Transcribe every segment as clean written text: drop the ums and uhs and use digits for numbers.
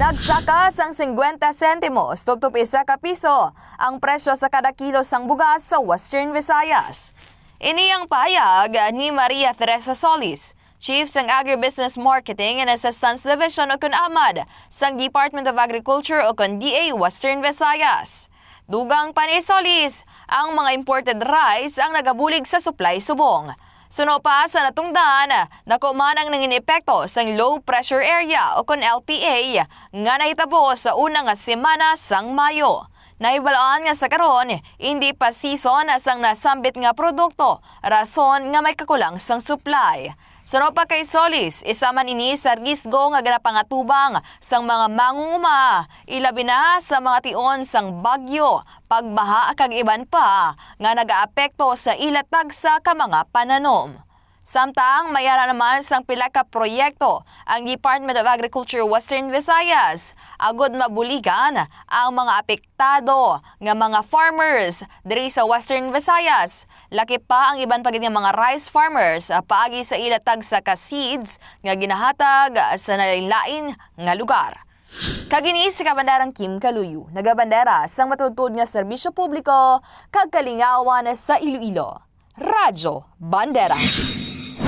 Nagsakas ang 50 sentimos tugtog isa ka piso ang presyo sa kada kilo sang bugas sa Western Visayas. Ini ang payag ni Maria Teresa Solis, Chief sang Agribusiness Marketing and Assistance Division o Amad sang Department of Agriculture o DA Western Visayas. Dugang pa ni Solis, ang mga imported rice ang nagabulig sa supply subong. Suno pa sa natungdan, nakuman ang nanging epekto sa low pressure area o LPA nga nahitabo sa unang semana sang Mayo. Naibalaan nga sa karon, hindi pa season sang nasambit nga produkto, rason nga may kakulang sang supply. Suno pa kay Solis, isa man ini sa risgo nga ganapangatubang sang mga mangunguma, ilabi na sa mga tion sang bagyo, pagbaha kag iban pa nga nagaapekto sa ilatag sa ka mga pananom. Samtang mayara naman sang pila ka proyekto ang Department of Agriculture Western Visayas agud mabuligan ang mga apektado nga mga farmers diri sa Western Visayas. Laki pa ang iban pa gid nga mga rice farmers paagi sa ilatag sa ka seeds nga ginahatag sa nalain nga lugar. Kagini si Kabandarang Kim Kaluyu, nagabandera sang matutod nga serbisyo publiko kag kalingawan sa Iloilo. Radyo Bandera.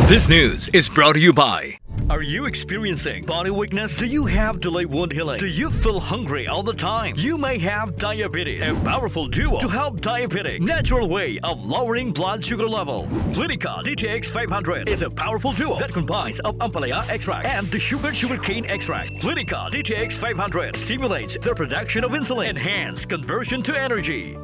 This news is brought to you by... Are you experiencing body weakness? Do you have delayed wound healing? Do you feel hungry all the time? You may have diabetes. A powerful duo to help diabetic. Natural way of lowering blood sugar level. Clinica DTX 500 is a powerful duo that combines of ampalaya extract and the sugarcane extract. Clinica DTX 500 stimulates the production of insulin. Enhance conversion to energy.